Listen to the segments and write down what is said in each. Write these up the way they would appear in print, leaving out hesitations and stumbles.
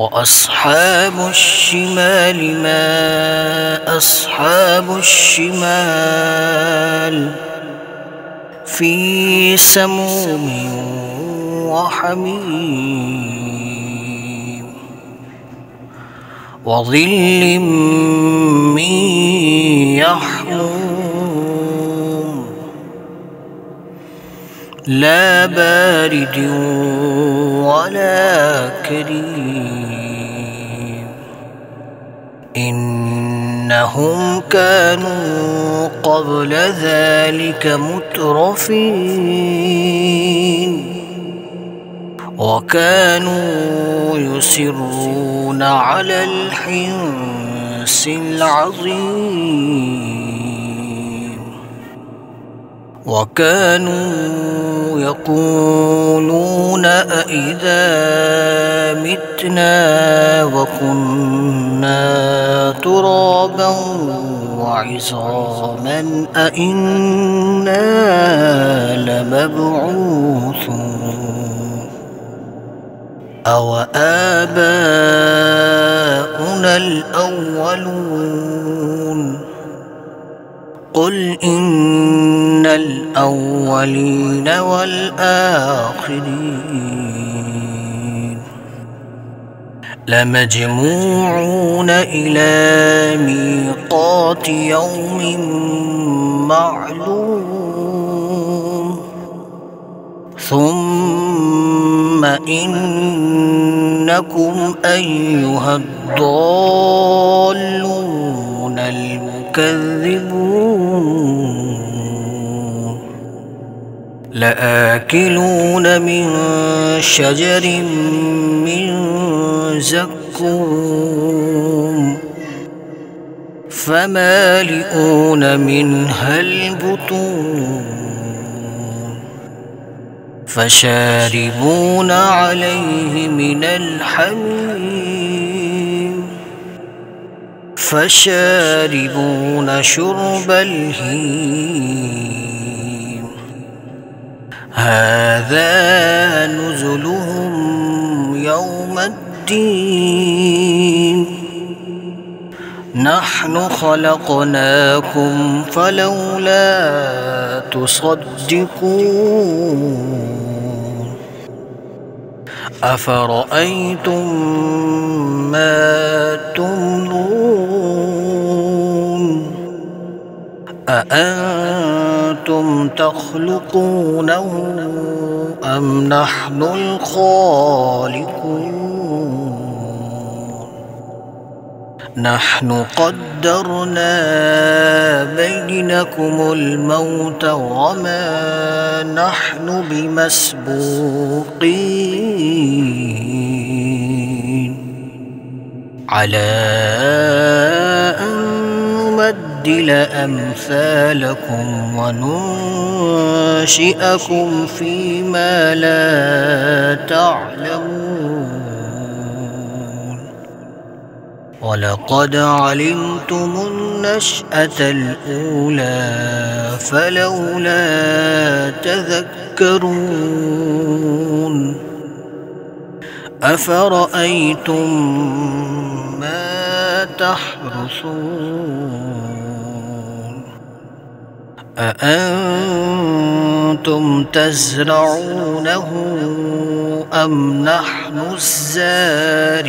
وأصحاب الشمال ما أصحاب الشمال في سموم وحميم وظل من يحموم لا بارد ولا كريم إنهم كانوا قبل ذلك مترفين وكانوا يصرون على الحنث العظيم وكانوا يقولون أإذا متنا وكنا ترابا وعظاما أإنا لمبعوثون أو آباؤنا الأولون قل إن الأولين والآخرين لمجموعون إلى ميقات يوم معلوم ثم إنكم أيها الضالون المكذبون لآكلون من شجر من زقوم فمالئون منها البطون فشاربون عليه من الحميم فشاربون شرب الهيم هذا نزلهم يوم الدين نحن خلقناكم فلولا تصدقون أفرأيتم ما تمنون أأنتم تخلقونه أم نحن الخالقون نحن قدرنا بينكم الموت وما نحن بمسبوقين على أن نبدل أمثالكم وننشئكم فيما لا تعلمون ولقد علمتم النشأة الأولى فلولا تذكرون أفرأيتم ما تحرثون أأنتم تزرعونه أم نحن الزارعون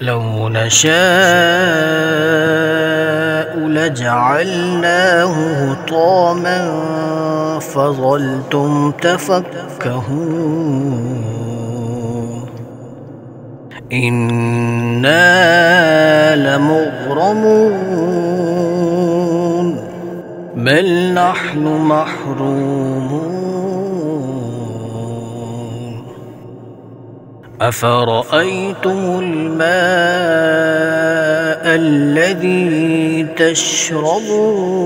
لو نشاء لجعلناه حطاما فظلتم تفكهون إنا لمغرمون بل نحن محرومون أفرأيتم الماء الذي تشربون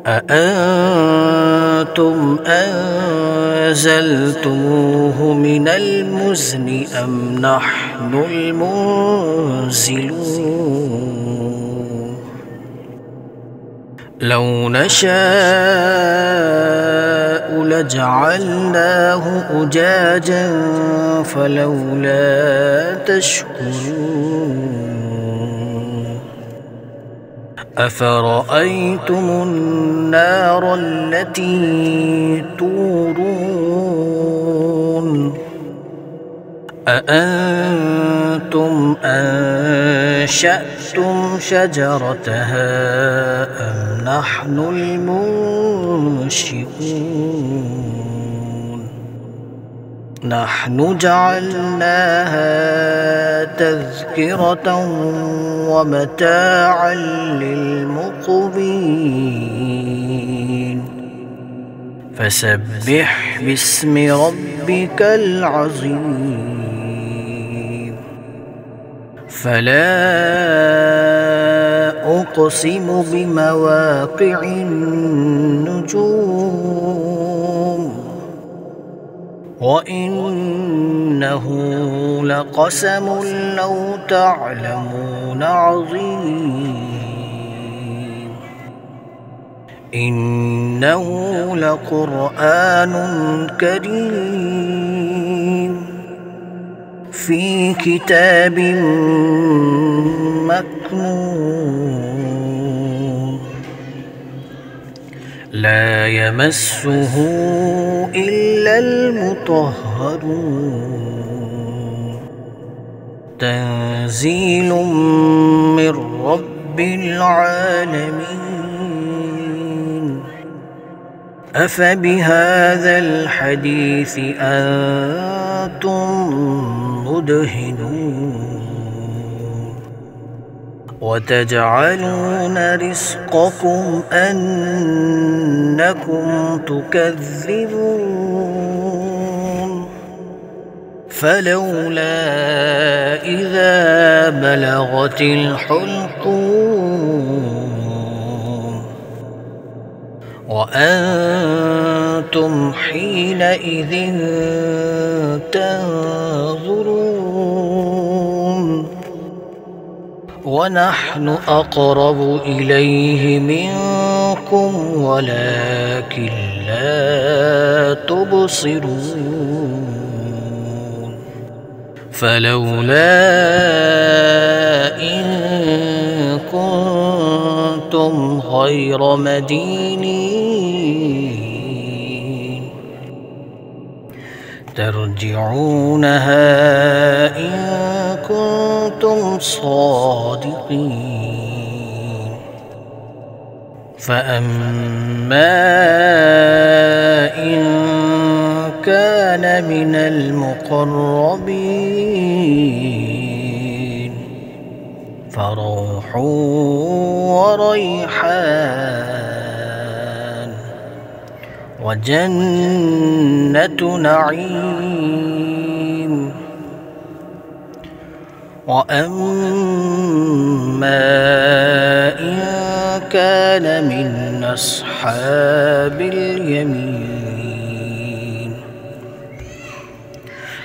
أأنتم أنزلتموه من المزن أم نحن المنزلون لو نشاء لجعلناه أجاجا فلولا تشكرون أفرأيتم النار التي تورون أأنتم أنشأتم شجرتها أم نحن المنشئون نحن جعلناها تذكرة ومتاعا للمقوين فسبح باسم ربك العظيم فلا أقسم بمواقع النجوم وإنه لقسم لو تعلمون عظيم إنه لقرآن كريم في كتاب مكنون لا يمسه إلا المطهرون تنزيل من رب العالمين أفبهذا الحديث أنتم مدهنون وتجعلون رزقكم أنكم تكذبون فلولا إذا بلغت الحلقوم وأنتم حينئذ تنظرون ونحن أقرب إليه منكم ولكن لا تبصرون فلولا إن كنتم غير مدينين ترجعونها إن كنتم صادقين فأما إن كان من المقربين فروح وريحان وجنة نعيم وأما إن كان من أصحاب اليمين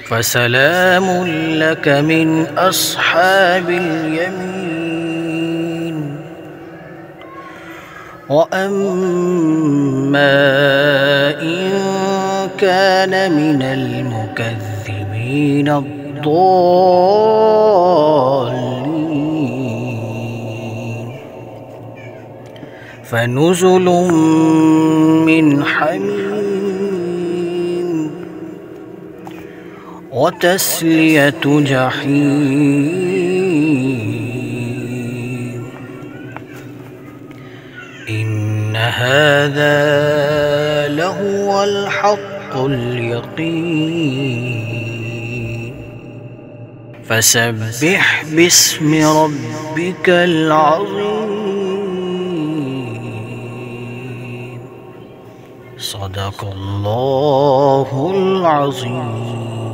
فسلام لك من أصحاب اليمين وأما إن كان من المكذبين الضالين فنزل من حميم وتسلية جحيم إن هذا لهو الحق اليقين فسبح باسم ربك العظيم صدق الله العظيم.